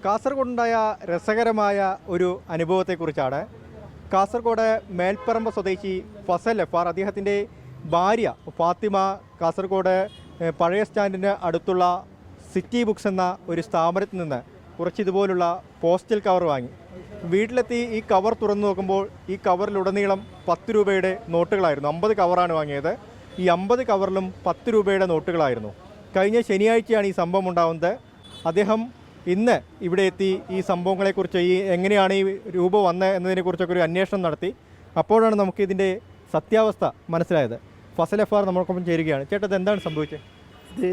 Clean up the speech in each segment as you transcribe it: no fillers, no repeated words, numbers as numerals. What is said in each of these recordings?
കാസർഗോഡുണ്ടായ രസകരമായ ഒരു അനുഭവത്തെക്കുറിച്ചാണ്. കാസർഗോഡ് മേൽപ്പറമ്പ് സ്വദേശി ഫസൽ എഫ് ആർ അദ്ദേഹത്തിൻ്റെ ഭാര്യ ഫാത്തിമ കാസർഗോഡ് പഴയ സ്റ്റാൻഡിന് അടുത്തുള്ള സിറ്റി ബുക്സ് എന്ന ഒരു സ്ഥാപനത്തിൽ നിന്ന് കുറച്ച് ഇതുപോലുള്ള പോസ്റ്റൽ കവർ വാങ്ങി. വീട്ടിലെത്തി ഈ കവർ തുറന്നു നോക്കുമ്പോൾ ഈ കവറിലുടനീളം 10 രൂപയുടെ നോട്ടുകളായിരുന്നു. 50 കവറാണ് വാങ്ങിയത്. ഈ 50 കവറിലും 10 രൂപയുടെ നോട്ടുകളായിരുന്നു. കഴിഞ്ഞ ശനിയാഴ്ചയാണ് ഈ സംഭവം ഉണ്ടാകുന്നത്. അദ്ദേഹം ഇന്ന് ഇവിടെ എത്തി ഈ സംഭവങ്ങളെക്കുറിച്ച് എങ്ങനെയാണ് ഈ രൂപ വന്നത് എന്നതിനെക്കുറിച്ചൊക്കെ ഒരു അന്വേഷണം നടത്തി. അപ്പോഴാണ് നമുക്ക് ഇതിൻ്റെ സത്യാവസ്ഥ മനസ്സിലായത്. ഫസൽ എഫ് ആർ നമ്മൾക്കൊപ്പം ചേരുകയാണ്. ചേട്ടത് എന്താണ് സംഭവിച്ചത്? ഇത്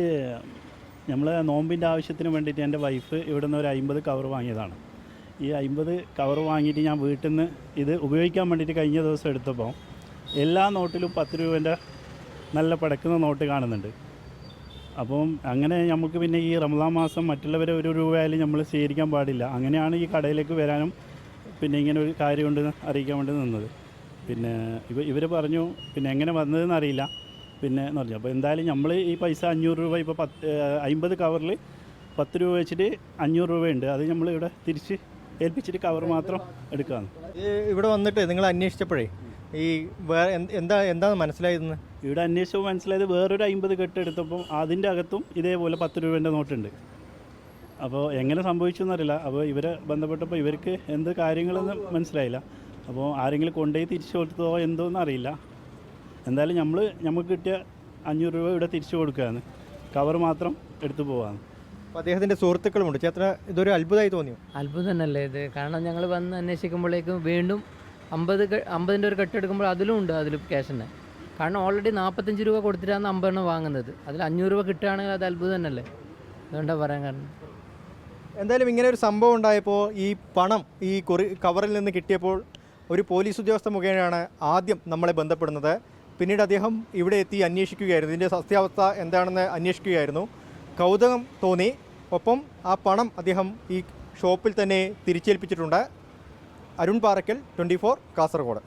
നമ്മൾ നോമ്പിൻ്റെ ആവശ്യത്തിന് വേണ്ടിയിട്ട് എൻ്റെ വൈഫ് ഇവിടെ നിന്ന് ഒരു 50 കവർ വാങ്ങിയതാണ്. ഈ 50 കവർ വാങ്ങിയിട്ട് ഞാൻ വീട്ടിൽ നിന്ന് ഇത് ഉപയോഗിക്കാൻ വേണ്ടിയിട്ട് കഴിഞ്ഞ ദിവസം എടുത്തപ്പോൾ എല്ലാ നോട്ടിലും 10 രൂപേൻ്റെ നല്ല പടക്കുന്ന നോട്ട് കാണുന്നുണ്ട്. അപ്പം അങ്ങനെ നമുക്ക് പിന്നെ ഈ റമദാൻ മാസം മറ്റുള്ളവരെ 1 രൂപയായാലും നമ്മൾ സ്വീകരിക്കാൻ പാടില്ല. അങ്ങനെയാണ് ഈ കടയിലേക്ക് വരാനും പിന്നെ ഇങ്ങനെ ഒരു കാര്യമുണ്ട് അറിയിക്കാൻ വേണ്ടി നിന്നത്. പിന്നെ ഇവർ പറഞ്ഞു പിന്നെ എങ്ങനെ വന്നതെന്ന് അറിയില്ല പിന്നെ എന്ന് പറഞ്ഞു. അപ്പോൾ എന്തായാലും നമ്മൾ ഈ പൈസ 500 രൂപ ഇപ്പോൾ 50 കവറിൽ 10 രൂപ വെച്ചിട്ട് 500 രൂപയുണ്ട്. അത് നമ്മൾ ഇവിടെ തിരിച്ച് ഏൽപ്പിച്ചിട്ട് കവർ മാത്രം എടുക്കാമെന്ന്. ഇവിടെ വന്നിട്ട് നിങ്ങൾ അന്വേഷിച്ചപ്പോഴേ ഈ വേറെ എന്താണ് മനസ്സിലായതെന്ന്? ഇവിടെ അന്വേഷിച്ചപ്പോൾ മനസ്സിലായത് വേറൊരു 50 കെട്ട് എടുത്തപ്പോൾ അതിൻ്റെ അകത്തും ഇതേപോലെ 10 രൂപേൻ്റെ നോട്ടുണ്ട്. അപ്പോൾ എങ്ങനെ സംഭവിച്ചു എന്നറിയില്ല. അപ്പോൾ ഇവരെ ബന്ധപ്പെട്ടപ്പോൾ ഇവർക്ക് എന്ത് കാര്യങ്ങളെന്ന് മനസ്സിലായില്ല. അപ്പോൾ ആരെങ്കിലും കൊണ്ടുപോയി തിരിച്ചു കൊടുത്തതോ എന്തോന്നും അറിയില്ല. എന്തായാലും നമുക്ക് കിട്ടിയ 500 രൂപ ഇവിടെ തിരിച്ചു കൊടുക്കുകയാണ്, കവർ മാത്രം എടുത്തു പോകാമെന്ന്. അപ്പോൾ അദ്ദേഹത്തിൻ്റെ സുഹൃത്തുക്കളുമുണ്ട്. ചേട്ടൻ ഇതൊരു അത്ഭുതമായി തോന്നിയോ? അത്ഭുതം തന്നെയല്ലേ ഇത്. കാരണം ഞങ്ങൾ വന്ന് അന്വേഷിക്കുമ്പോഴേക്കും വീണ്ടും 50-ൻ്റെ ഒരു കെട്ടെടുക്കുമ്പോൾ അതിലും ഉണ്ട് അതിൽ ക്യാഷ് തന്നെ. കാരണം ഓൾറെഡി 45 രൂപ കൊടുത്തിട്ടാണ് 50 വാങ്ങുന്നത്. അതിൽ 500 രൂപ കിട്ടുകയാണെങ്കിൽ അത് അത്ഭുതം തന്നെയല്ലേ. അതുകൊണ്ടാണ് പറയാൻ കാരണം. എന്തായാലും ഇങ്ങനെ ഒരു സംഭവം ഉണ്ടായപ്പോൾ ഈ പണം ഈ കവറിൽ നിന്ന് കിട്ടിയപ്പോൾ ഒരു പോലീസ് ഉദ്യോഗസ്ഥ മുഖേനയാണ് ആദ്യം നമ്മളെ ബന്ധപ്പെടുന്നത്. പിന്നീട് അദ്ദേഹം ഇവിടെ എത്തി അന്വേഷിക്കുകയായിരുന്നു. ഇതിൻ്റെ സത്യാവസ്ഥ എന്താണെന്ന് അന്വേഷിക്കുകയായിരുന്നു. കൗതുകം തോന്നി. ഒപ്പം ആ പണം അദ്ദേഹം ഈ ഷോപ്പിൽ തന്നെ തിരിച്ചേൽപ്പിച്ചിട്ടുണ്ട്. അരുൺ പാറയ്ക്കൽ, 24 കാസർഗോഡ്.